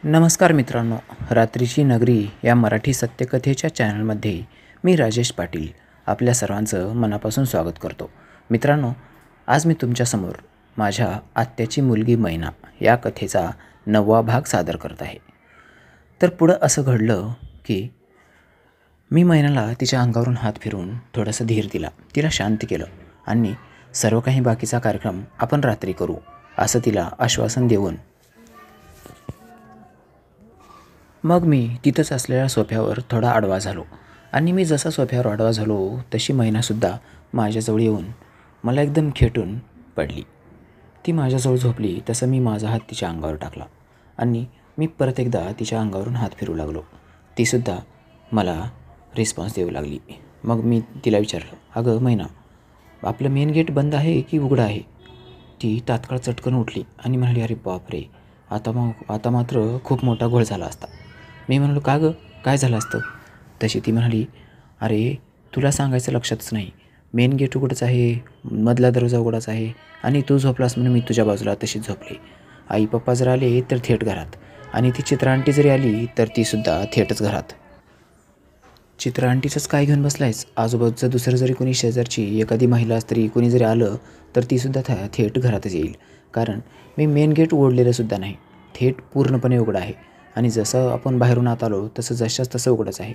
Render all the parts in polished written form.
नमस्कार मित्रांनो, रात्रीची नगरी या मराठी सत्यकथेच्या चॅनलमध्ये मी राजेश पाटील आपल्या सर्वांचं मनापासून स्वागत करतो. मित्रांनो, आज मी तुमच्यासमोर माझ्या आत्याची मुलगी मैना या कथेचा 9वा भाग सादर करत आहे. तर पुढं असं घडलं की मी मैनाला तिच्या अंगावरून हात फिरवून थोडासा धीर दिला, तिला शांत केलं आणि सर्व काही बाकीचा कार्यक्रम आपण रात्री करू असं तिला आश्वासन देऊन मग मी तिथंच असलेल्या सोफ्यावर थोडा आडवा झालो आणि मी जसा सोफ्यावर आडवा झालो तशी मैनासुद्धा माझ्याजवळ येऊन मला एकदम खेटून पडली. ती माझ्याजवळ झोपली तसं मी माझा हात तिच्या अंगावर टाकला आणि मी परत एकदा तिच्या अंगावरून हात फिरू लागलो. तीसुद्धा मला रिस्पॉन्स देऊ लागली. मग मी तिला विचारलं, अगं मैना, आपलं मेन गेट बंद आहे की उघडं आहे? ती तात्काळ चटकन उठली आणि म्हणाली, अरे बापरे, आता मात्र खूप मोठा घोळ झाला असता. मी म्हणालो, का गं, काय झालं असतं? तशी ती म्हणाली, अरे तुला सांगायचं लक्षातच नाही, मेन गेट उघडंच आहे, मधला दरवाजा उघडाच आहे आणि तू झोपलास म्हणून मी तुझ्या बाजूला तशीच झोपले. आई पप्पा जर आले तर थेट घरात आणि ती चित्रांटी जरी आली तर तीसुद्धा थेटच घरात. चित्रांटीचंच काय घेऊन बसलायस? आजूबाजूचं दुसरं जरी कोणी शेजारची एखादी महिला स्त्री कोणी जरी आलं तर तीसुद्धा थेट घरातच येईल, कारण मी मेन गेट उघडलेलंसुद्धा नाही, थेट पूर्णपणे उघडं आहे आणि जसं आपण बाहेरून आत आलो तसं जशाच तसं उघडंच आहे.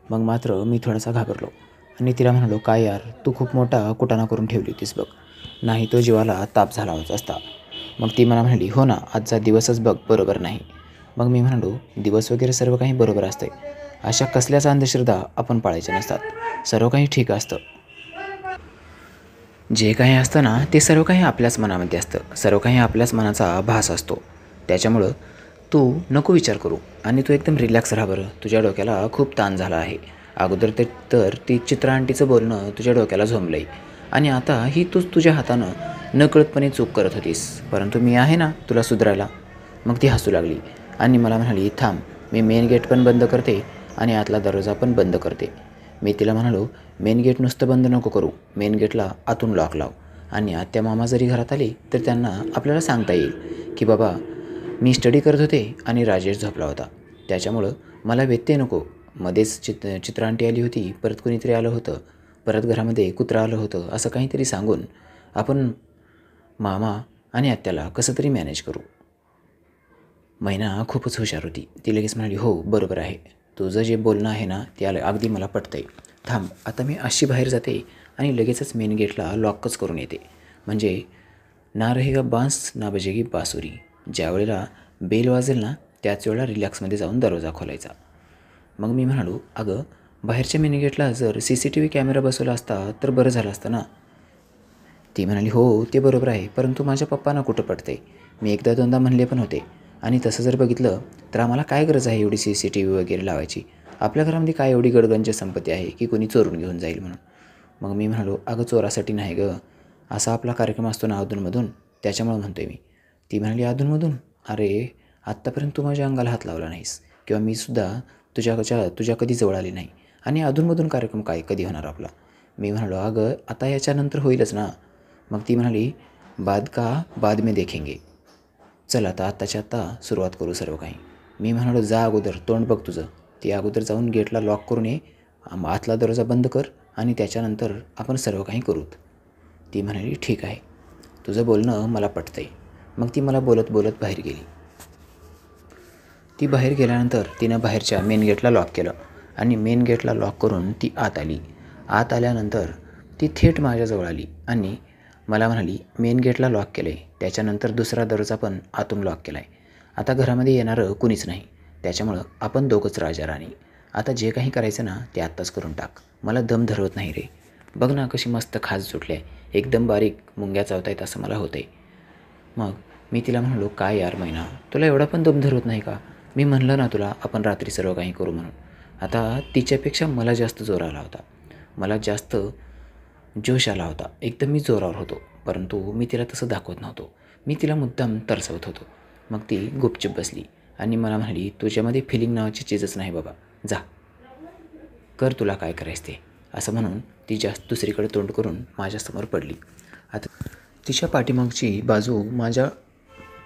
मग मात्र मी थोडासा घाबरलो आणि तिला म्हणालो, काय यार, तू खूप मोठा कुटाणा करून ठेवली होतीस बघ, नाही तो जीवाला ताप झाला असता. मग ती मला म्हणाली, हो ना, आजचा दिवसच बघ बरोबर नाही. मग मी म्हणालो, दिवस वगैरे सर्व काही बरोबर असते, अशा कसल्याच अंधश्रद्धा आपण पाळायच्या नसतात, सर्व काही ठीक असतं. जे काही असतं ना ते सर्व काही आपल्याच मनामध्ये असतं, सर्व काही आपल्याच मनाचा भास असतो. त्याच्यामुळं तू नको विचार करू आणि तू एकदम रिलॅक्स राहा बरं. तुझ्या डोक्याला खूप ताण झाला आहे. अगोदर तर ती चित्रा आंटीचं बोलणं तुझ्या डोक्याला झोंबलं आहे आणि आता ही तूच तुझ्या हातानं नकळतपणे चूक करत होतीस, परंतु मी आहे ना तुला सुधारायला. मग ती हसू लागली आणि मला म्हणाली, थांब, मी मेन गेट पण बंद करते आणि आतला दरवाजा पण बंद करते. मी तिला म्हणालो, मेन गेट नुसतं बंद नको करू, मेन गेटला आतून लॉक लाव आणि आत्या मामा जरी घरात आले तर त्यांना आपल्याला सांगता येईल की बाबा मी स्टडी करत होते आणि राजेश झोपला होता, त्याच्यामुळं मला व्यत्यय नको. मध्येच चित्रा आंटी आली होती, परत कोणीतरी आलं होतं, परत घरामध्ये कुत्रा आलं होतं, असं काहीतरी सांगून आपण मामा आणि आत्याला कसं तरी मॅनेज करू. मैना खूपच हुशार होती. ती लगेच म्हणाली, हो बरोबर आहे, तुझं जे बोलणं आहे ना ते अगदी मला पटतंय. थांब, आता मी अशी बाहेर जाते आणि लगेचच मेन गेटला लॉकच करून येते, म्हणजे ना रहेगा बांस ना बजेगी बासुरी. ज्या वेळेला बेल वाजेल ना त्याच वेळेला रिलॅक्समध्ये जाऊन दरवाजा खोलायचा. मग मी म्हणालो, अगं, बाहेरच्या मेन गेटला जर CCTV कॅमेरा बसवला असता तर बरं झालं असतं ना. ती म्हणाली, हो ते बरोबर आहे, परंतु माझ्या पप्पांना कुठं पडते, मी एकदा दोनदा म्हणले पण होते आणि तसं जर बघितलं तर आम्हाला काय गरज आहे एवढी CCTV वगैरे लावायची, आपल्या घरामध्ये काय एवढी गडगंज संपत्ती आहे की कोणी चोरून घेऊन जाईल म्हणून. मग मी म्हणालो, अगं चोरासाठी नाही गं, असा आपला कार्यक्रम असतो ना अधूनमधून, त्याच्यामुळं म्हणतो आहे मी. ती म्हणाली, अधूनमधून? अरे आत्तापर्यंत तू माझ्या अंगाला हात लावला नाहीस किंवा मी सुद्धा तुझ्या कधी जवळ आली नाही आणि अधूनमधून कार्यक्रम काय कधी होणार आपला. मी म्हणालो, अगं आता याच्यानंतर होईलच ना. मग ती म्हणाली, बाद का बाद में देखेंगे, चल आता आत्ताच्या आत्ता सुरुवात करू सर्व काही. मी म्हणालो, जा अगोदर तोंड बघ तुझं, ती अगोदर जाऊन गेटला लॉक करून ये, आतला दरवाजा बंद कर आणि त्याच्यानंतर आपण सर्व काही करूत. ती म्हणाली, ठीक आहे, तुझं बोलणं मला पटतंय. मग ती मला बोलत बोलत बाहेर गेली. ती बाहेर गेल्यानंतर तिनं बाहेरच्या मेन गेटला लॉक केलं आणि मेन गेटला लॉक करून ती आत आली. आत आल्यानंतर ती थेट माझ्याजवळ आली आणि मला म्हणाली, मेन गेटला लॉक केलं आहे, त्याच्यानंतर दुसरा दरवाजा पण आतून लॉक केला आहे, आता घरामध्ये येणारं कुणीच नाही, त्याच्यामुळं आपण दोघंच राजा राणी, आता जे काही करायचं ना ते आत्ताच करून टाक, मला दम धरवत नाही रे. बघ ना कशी मस्त खास सुटली आहे, एकदम बारीक मुंग्या चावतायत असं मला होतं आहे. मग मी तिला म्हणालो, काय यार मैना, तुला एवढा पण दम धरवत नाही का? मी म्हणलं ना तुला आपण रात्री सर्व काही करू म्हणून. आता तिच्यापेक्षा मला जास्त जोर आला होता, मला जास्त जोश आला होता, एकदम मी जोरावर होतो, परंतु मी तिला तसं दाखवत नव्हतो, मी तिला मुद्दाम तरसवत होतो. मग ती गुपचूप बसली आणि मला म्हणाली, तुझ्यामध्ये फिलिंग नावाची चीजच नाही बाबा, जा कर तुला काय करायचं ते, असं म्हणून ती जास्त दुसरीकडे तोंड करून माझ्यासमोर पडली. आता तिच्या पाठीमागची बाजू माझ्या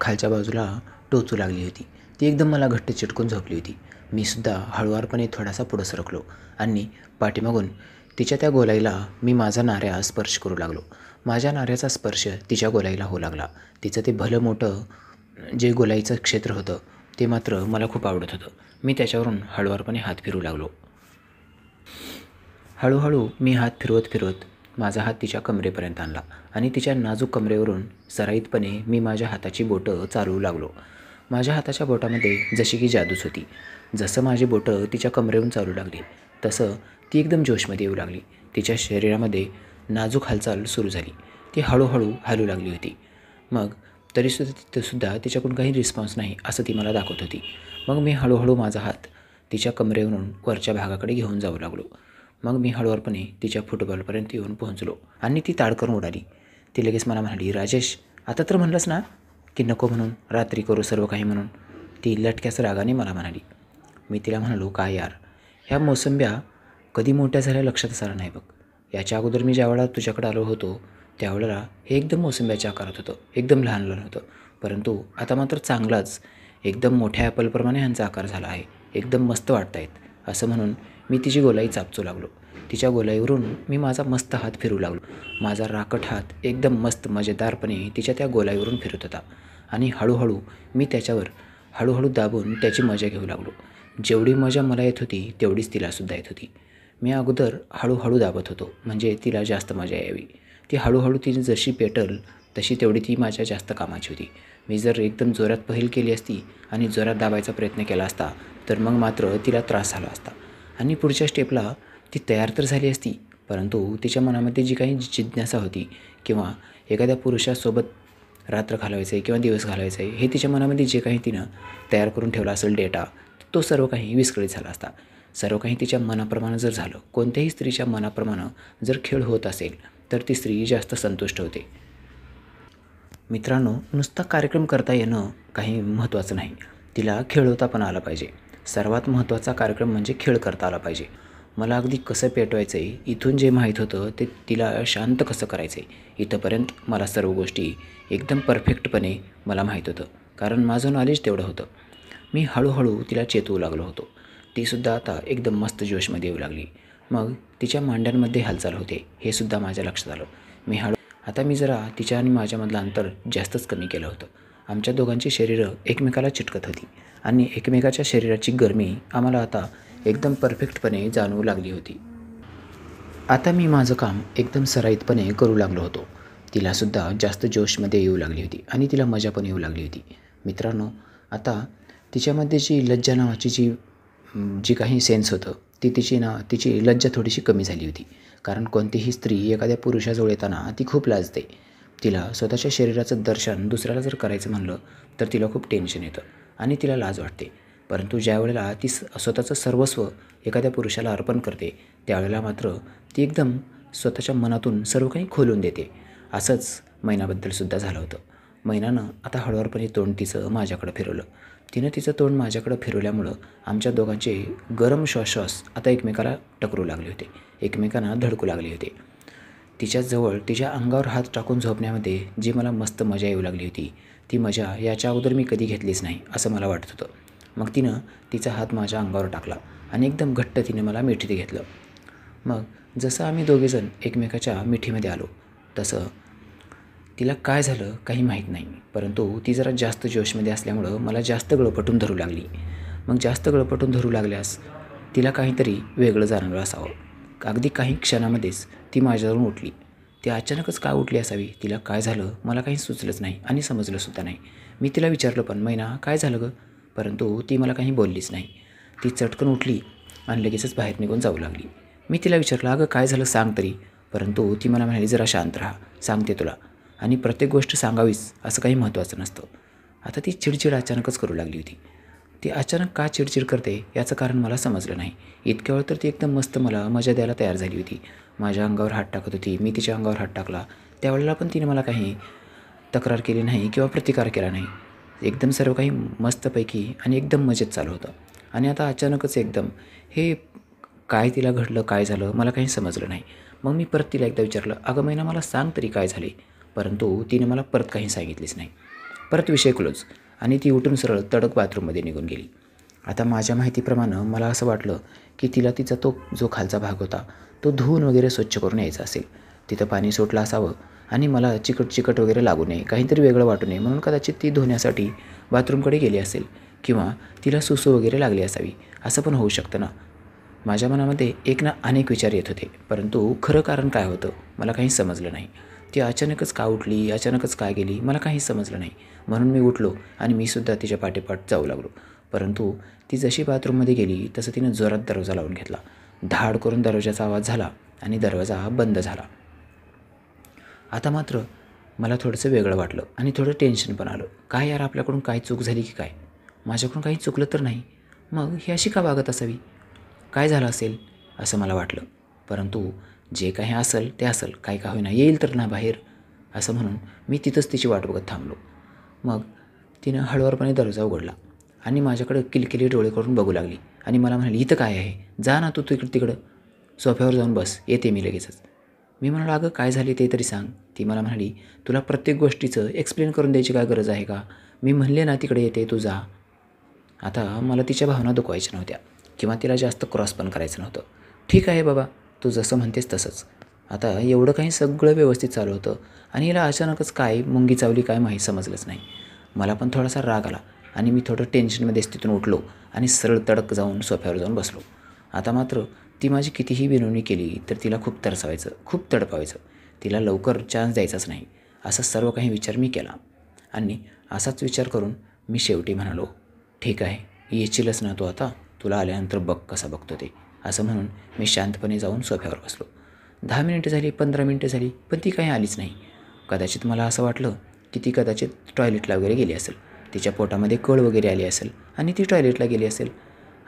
खालच्या बाजूला टोचू लागली होती. ती एकदम मला घट्ट चिटकून झोपली होती. मी सुद्धा हळुवारपणे थोडासा पुढं सरकलो आणि पाठीमागून तिच्या त्या गोलाईला मी माझा नाऱ्या स्पर्श करू लागलो. माझ्या नाऱ्याचा स्पर्श तिच्या गोलाईला होऊ लागला. तिचं ते भलं मोठं जे गोलाईचं क्षेत्र होतं ते मात्र मला खूप आवडत होतं. मी त्याच्यावरून हळुवारपणे हात फिरू लागलो. हळूहळू मी हात फिरवत माझा हात तिच्या कमरेपर्यंत आणला आणि तिच्या नाजूक कमरेवरून सराईतपणे मी माझ्या हाताची बोटं चालवू लागलो. माझ्या हाताच्या बोटामध्ये जशी की जादूच होती. जसं माझी बोटं तिच्या कमरेवरून चालू लागली तसं ती एकदम जोशमध्ये येऊ लागली. तिच्या शरीरामध्ये नाजूक हालचाल सुरू झाली. ती हळूहळू हलू लागली होती. मग तरीसुद्धा तिच्याकडून काही रिस्पॉन्स नाही असं ती मला दाखवत होती. मग मी हळूहळू माझा हात तिच्या कमरेवरून वरच्या भागाकडे घेऊन जाऊ लागलो. मग मी हळूवारपणे तिच्या फुटबॉलपर्यंत येऊन पोहोचलो आणि ती ताडकन उडाली. ती लगेच मला म्हणाली, राजेश आता तर म्हणलंस ना की नको म्हणून, रात्री करू सर्व काही म्हणून. ती लटक्याच रागाने मला म्हणाली. मी तिला म्हणालो, काय यार, ह्या मोसंब्या कधी मोठ्या झाल्या लक्षातच आलं नाही बघ. याच्या अगोदर मी ज्यावेळेला तुझ्याकडे आलो होतो त्यावेळेला हे एकदम मोसंब्याच्या आकारात होतं, एकदम लहान लहान होतं. परंतु आता मात्र चांगलाच एकदम मोठ्या ॲपलप्रमाणे ह्यांचा आकार झाला आहे. एकदम मस्त वाटत आहेत असं म्हणून मी तिची गोलाई चापचू लागलो. तिच्या गोलाईवरून मी माझा मस्त हात फिरू लागलो. माझा राकट हात एकदम मस्त मजेदारपणे तिच्या त्या गोलाईवरून फिरत होता आणि हळूहळू मी त्याच्यावर हळूहळू दाबून त्याची मजा घेऊ लागलो. जेवढी मजा मला येत होती तेवढीच तिलासुद्धा येत होती. मी अगोदर हळूहळू दाबत होतो म्हणजे तिला जास्त मजा यावी. ती हळूहळू तिने जशी पेटल तशी तेवढी ती माझ्या जास्त कामाची होती. मी जर एकदम जोरात पहिल केली असती आणि जोरात दाबायचा प्रयत्न केला असता तर मग मात्र तिला त्रास झाला असता आणि पुढच्या स्टेपला ती तयार तर झाली असती, परंतु तिच्या मनामध्ये जी काही जिज्ञासा होती किंवा एखाद्या पुरुषासोबत रात्र घालवायचं आहे किंवा दिवस घालवायचं आहे हे तिच्या मनामध्ये जे काही तिनं तयार करून ठेवला असेल डेटा, तो सर्व काही विस्कळीत झाला असता. सर्व काही तिच्या मनाप्रमाणे जर झालं, कोणत्याही स्त्रीच्या मनाप्रमाणे जर खेळ होत असेल तर ती स्त्री जास्त संतुष्ट होते. मित्रांनो, नुसता कार्यक्रम करता येणं काही महत्त्वाचं नाही, तिला खेळवता पण आलं पाहिजे. सर्वात महत्त्वाचा कार्यक्रम म्हणजे खेळ करता आला पाहिजे. मला अगदी कसं पेटवायचं आहे इथून जे माहीत होतं ते तिला शांत कसं करायचं आहे इथंपर्यंत मला सर्व गोष्टी एकदम परफेक्टपणे मला माहीत होतं, कारण माझं नॉलेज तेवढं होतं. मी हळूहळू तिला चेतवू लागलो होतो. तीसुद्धा आता एकदम मस्त जोशमध्ये येऊ लागली. मग तिच्या मांड्यांमध्ये हालचाल होते हे सुद्धा माझ्या लक्षात आलं. आता मी जरा तिच्या आणि माझ्यामधलं अंतर जास्तच कमी केलं होतं. आमच्या दोघांची शरीरं एकमेकाला चिटकत होती आणि एकमेकाच्या शरीराची गरमी आम्हाला आता एकदम परफेक्टपणे जाणवू लागली होती. आता मी माझं काम एकदम सराईतपणे करू लागलो होतो. तिलासुद्धा जास्त जोशमध्ये येऊ लागली होती आणि तिला मजा पण येऊ लागली होती. मित्रांनो, आता तिच्यामध्ये जी लज्जा नावाची जी काही सेन्स होतं तिची लज्जा थोडीशी कमी झाली होती. कारण कोणतीही स्त्री एखाद्या पुरुषाजवळ येताना ती खूप लाजते. तिला स्वतःच्या शरीराचं दर्शन दुसऱ्याला जर करायचं म्हणलं तर तिला खूप टेन्शन येतं आणि तिला लाज वाटते. परंतु ज्या वेळेला ती स्वतःचं सर्वस्व एखाद्या पुरुषाला अर्पण करते त्यावेळेला मात्र ती एकदम स्वतःच्या मनातून सर्व काही खोलून देते. असंच मैनाबद्दलसुद्धा झालं होतं. मैनानं आता हळूवारपणे तोंड तिचं माझ्याकडं फिरवलं. तिनं तिचं तोंड माझ्याकडं फिरवल्यामुळं आमच्या दोघांचे गरम श्वास आता एकमेकाला टकरू लागले होते, एकमेकांना धडकू लागले होते. तिच्याजवळ तिच्या अंगावर हात टाकून झोपण्यामध्ये जी मला मस्त मजा येऊ लागली होती ती मजा याच्या अगोदर मी कधी घेतलीच नाही असं मला वाटत होतं. मग तिनं तिचा हात माझ्या अंगावर टाकला आणि एकदम घट्ट तिने मला मिठीत घेतलं. मग जसं आम्ही दोघेजण एकमेकाच्या मिठीमध्ये आलो तसं तिला काय झालं काही माहीत नाही, परंतु ती जरा जास्त जोशमध्ये असल्यामुळं मला जास्त गळपटून धरू लागली. मग जास्त गळपटून धरू लागल्यास तिला काहीतरी वेगळं जाणवलं असावं. अगदी काही क्षणामध्येच ती माझ्यावरून उठली. ती अचानकच का उठली असावी, तिला काय झालं मला काही सुचलंच नाही आणि समजलंसुद्धा नाही. मी तिला विचारलं पण, मैना काय झालं गं? परंतु ती मला काही बोललीच नाही. ती चटकन उठली आणि लगेचच बाहेर निघून जाऊ लागली. मी तिला विचारलं, अगं काय झालं सांग तरी. परंतु ती मला म्हणाली, जरा शांत राहा, सांगते तुला, आणि प्रत्येक गोष्ट सांगावीच असं काही महत्त्वाचं नसतं. आता ती चिडचिड अचानकच करू लागली होती. ती अचानक का चिडचिड करते याचं कारण मला समजलं नाही. इतक्या वेळ तर ती एकदम मस्त मला मजा द्यायला तयार झाली होती. माझ्या अंगावर हात टाकत होती, मी तिच्या अंगावर हात टाकला. त्यावेळेला पण तिने मला काही तक्रार केली नाही किंवा प्रतिकार केला नाही. एकदम सर्व काही मस्तपैकी आणि एकदम मजेत चालू होतं. आणि आता अचानकच एकदम हे काय तिला घडलं, काय झालं मला काही समजलं नाही. मग मी परत तिला एकदा विचारलं, अगं मैना मला सांग तरी काय झाले. परंतु तिने मला परत काही सांगितलीच नाही. परत विषय क्लोज. आणि ती उठून सरळ तडक बाथरूममध्ये निघून गेली. आता माझ्या माहितीप्रमाणे मला असं वाटलं की तिला तिचा तो जो खालचा भाग होता तो धुवून वगैरे स्वच्छ करून यायचा असेल. तिथं पाणी सुटलं असावं आणि मला चिकट वगैरे लागू नये, काहीतरी वेगळं वाटू नये म्हणून कदाचित ती धुण्यासाठी बाथरूमकडे गेली असेल किंवा तिला सुसू वगैरे लागली असावी, असं पण होऊ शकतं ना. माझ्या मनामध्ये एक ना अनेक विचार येत होते, परंतु खरं कारण काय होतं मला काही समजलं नाही. ती अचानकच का उठली, अचानकच काय गेली, मला काही समजलं नाही. म्हणून मी उठलो आणि मी सुद्धा तिच्या पाठोपाठ जाऊ लागलो. परंतु ती जशी बाथरूममध्ये गेली तसं तिनं जोरात दरवाजा लावून घेतला. धाड करून दरवाजाचा आवाज झाला आणि दरवाजा बंद झाला. आता मात्र मला थोडंसं वेगळं वाटलं आणि थोडं टेन्शन पण आलं. काय यार, आपल्याकडून काय चूक झाली की काय? माझ्याकडून काही चुकलं तर नाही? मग ही अशी का वागत असावी? काय झालं असेल असं मला वाटलं. परंतु जे काही असेल ते असेल, काय का होईना येईल तर ना बाहेर, असं म्हणून मी तिथंच तिची वाट बघत थांबलो. मग तिनं हळुवारपणे दरवाजा उघडला आणि माझ्याकडे किलकिली डोळे करून बघू लागली आणि मला म्हणाली, इथं काय आहे? जा ना तू तिकडं सोफ्यावर जाऊन बस, येते मी लगेचच. मी म्हणालो, अगं काय झाली ते तरी सांग. ती मला म्हणाली, तुला प्रत्येक गोष्टीचं एक्सप्लेन करून द्यायची काय गरज आहे का? मी म्हणले ना तिकडे येते, तू जा. आता मला तिच्या भावना दुखवायच्या नव्हत्या किंवा तिला जास्त क्रॉस पण करायचं नव्हतं. ठीक आहे बाबा, तू जसं म्हणतेस तसंच. आता एवढं काही सगळं व्यवस्थित चालू होतं आणि हिला अचानकच काय मुंगी चावली काय माहीत समजलंच नाही. मला पण थोडासा राग आला आणि मी थोडं टेन्शनमध्येच तिथून उठलो आणि सरळ तडक जाऊन सोफ्यावर जाऊन बसलो. आता मात्र ती माझी कितीही विनवणी केली तर तिला खूप तरसावायचं, खूप तडपावायचं. तिला लवकर चान्स द्यायचाच नाही, असा सर्व काही विचार मी केला. आणि असाच विचार करून मी शेवटी म्हणालो, ठीक आहे, येशीलच ना तू आता, तुला आल्यानंतर बघ कसा बघतो ते, असं म्हणून मी शांतपणे जाऊन सोफ्यावर बसलो. 10 मिनिटं झाली, 15 मिनिटं झाली, पण ती काही आलीच नाही. कदाचित मला असं वाटलं की ती कदाचित टॉयलेटला वगैरे गेली असेल, तिच्या पोटामध्ये कळ वगैरे आली असेल आणि ती टॉयलेटला गेली असेल.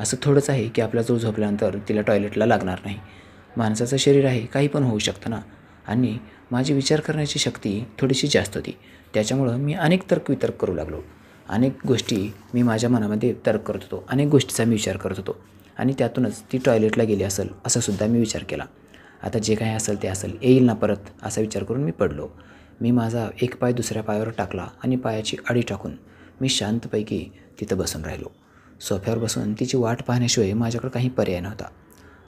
असं थोडंच आहे की आपला जो झोपल्यानंतर तिला टॉयलेटला लागणार नाही. माणसाचं शरीर आहे, काही पण होऊ शकतं ना. आणि माझी विचार करण्याची शक्ती थोडीशी जास्त होती, त्याच्यामुळं मी अनेक तर्कवितर्क करू लागलो. अनेक गोष्टी मी माझ्या मनामध्ये तर्क करत होतो, अनेक गोष्टीचा मी विचार करत होतो आणि त्यातूनच ती टॉयलेटला गेली असेल असं सुद्धा मी विचार केला. आता जे काही असेल ते असेल, येईल ना परत, असा विचार करून मी पडलो. मी माझा एक पाय दुसऱ्या पायावर टाकला आणि पायाची आडी टाकून मी शांतपैकी तिथं बसून राहिलो. सोफ्यावर बसून तिची वाट पाहण्याशिवाय माझ्याकडे काही पर्याय नव्हता.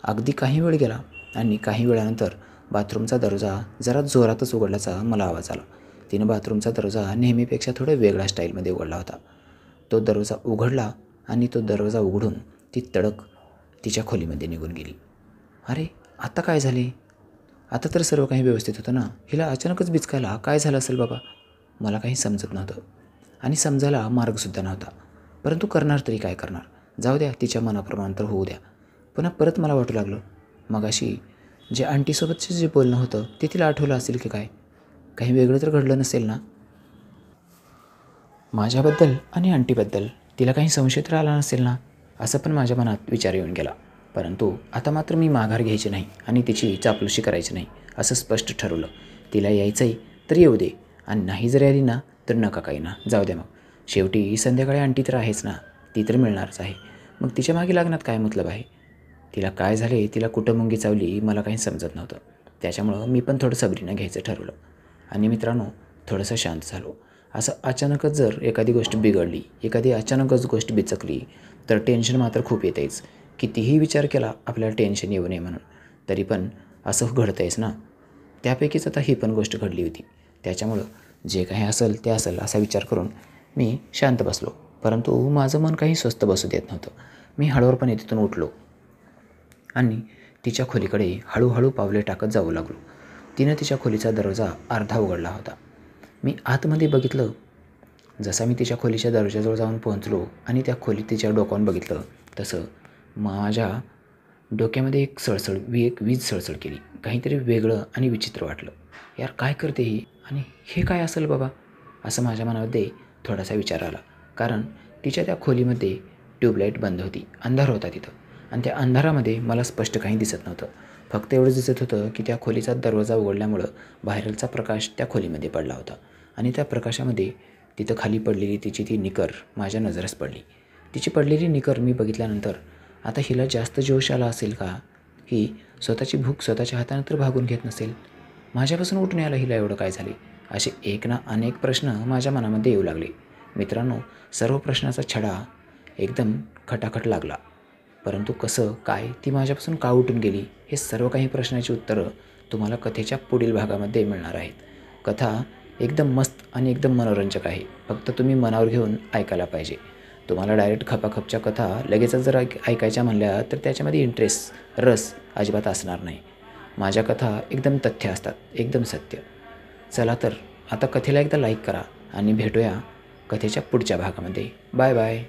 अगदी काही वेळ गेला आणि काही वेळानंतर बाथरूमचा दरवाजा जरा जोरातच उघडल्याचा मला आवाज आला. तिनं बाथरूमचा दरवाजा नेहमीपेक्षा थोडं वेगळ्या स्टाईलमध्ये उघडला होता. तो दरवाजा उघडला आणि तो दरवाजा उघडून ती तडक तिच्या खोलीमध्ये निघून गेली. अरे आता काय झाले? आता तर सर्व काही व्यवस्थित होतं ना. हिला अचानकच बिचकायला काय झालं असेल बाबा? मला काही समजत नव्हतं आणि समजायला मार्गसुद्धा नव्हता. परंतु करणार तरी काय करणार? जाऊ द्या, तिच्या मनाप्रमाणे तर होऊ द्या. पुन्हा परत मला वाटू लागलं, मगाशी जे आंटीसोबतचं जे बोलणं होतं ते तिला आठवलं असेल की काय? काही वेगळं तर घडलं नसेल ना माझ्याबद्दल आणि आंटीबद्दल? तिला काही संशय तर आला नसेल ना, असं पण माझ्या मनात विचार येऊन गेला. परंतु आता मात्र मी माघार घ्यायची नाही आणि तिची चापलुशी करायची नाही, असं स्पष्ट ठरवलं. तिला यायचंही तर येऊ दे आणि नाही जर आली ना तर नका काही ना, जाऊ द्या. मग शेवटी संध्याकाळी आंटी तर आहेच ना, ती तर मिळणारच आहे. मग तिच्या मागे लागण्यात काय मतलब आहे? तिला काय झाले, तिला कुठं मुंगी चावली मला काही समजत नव्हतं. त्याच्यामुळं मी पण थोडं सबरीनं घ्यायचं ठरवलं आणि मित्रांनो थोडंसं शांत झालो. असं अचानकच जर एखादी गोष्ट बिघडली, एखादी अचानकच गोष्ट बिचकली तर टेन्शन मात्र खूप येतेच. कितीही विचार केला आपल्याला टेन्शन येऊ नये म्हणून, तरी पण असं घडतंयच ना. त्यापैकीच आता ही पण गोष्ट घडली होती. त्याच्यामुळं जे काही असेल ते असेल असा विचार करून मी शांत बसलो. परंतु माझं मन काही स्वस्थ बसू देत नव्हतं. मी हळूवारपणे तिथून उठलो आणि तिच्या खोलीकडे हळूहळू पावले टाकत जाऊ लागलो. तिनं तिच्या खोलीचा दरवाजा अर्धा उघडला होता. मी आतमध्ये बघितलं. जसा मी तिच्या खोलीच्या दरवाजाजवळ जाऊन पोहोचलो आणि त्या खोलीत तिच्या डोकावून बघितलं तसं माझ्या डोक्यामध्ये एक वीज सळसळ केली. काहीतरी वेगळं आणि विचित्र वाटलं. यार काय करते ही आणि हे काय असेल बाबा, असं माझ्या मनामध्ये थोडासा विचार आला. कारण तिच्या त्या खोलीमध्ये ट्यूबलाईट बंद होती, अंधार होता तिथं आणि त्या अंधारामध्ये मला स्पष्ट काही दिसत नव्हतं. फक्त एवढंच दिसत होतं की त्या खोलीचा दरवाजा उघडल्यामुळं बाहेरचा प्रकाश त्या खोलीमध्ये पडला होता आणि त्या प्रकाशामध्ये तिथं खाली पडलेली तिची ती निकर माझ्या नजरेस पडली. तिची पडलेली निकर मी बघितल्यानंतर आता हिला जास्त जोश आला असेल का, ही स्वतःची भूक स्वतःच्या हाताने तर भागून घेत नसेल? माझ्यापासून उठून यायला हिला एवढं काय झाले? असे एक ना अनेक प्रश्न माझ्या मनामध्ये येऊ लागले. मित्रांनो, सर्व प्रश्नाचा छडा एकदम खटाखट लागला. परंतु कसं काय ती माझ्यापासून का उठून गेली, हे सर्व काही प्रश्नाची उत्तरं तुम्हाला कथेच्या पुढील भागामध्ये मिळणार आहेत. कथा एकदम मस्त आणि एकदम मनोरंजक आहे. फक्त तुम्ही मनावर घेऊन ऐकायला पाहिजे. तुम्हाला डायरेक्ट खपाखपच्या कथा लगेचच जर ऐकायच्या म्हणल्या तर त्याच्यामध्ये इंटरेस्ट, रस अजिबात असणार नाही. माझ्या कथा एकदम तथ्य असतात, एकदम सत्य. चला तर आता कथेला एकदा लाईक करा आणि भेटूया कथेच्या पुढच्या भागामध्ये. Bye bye.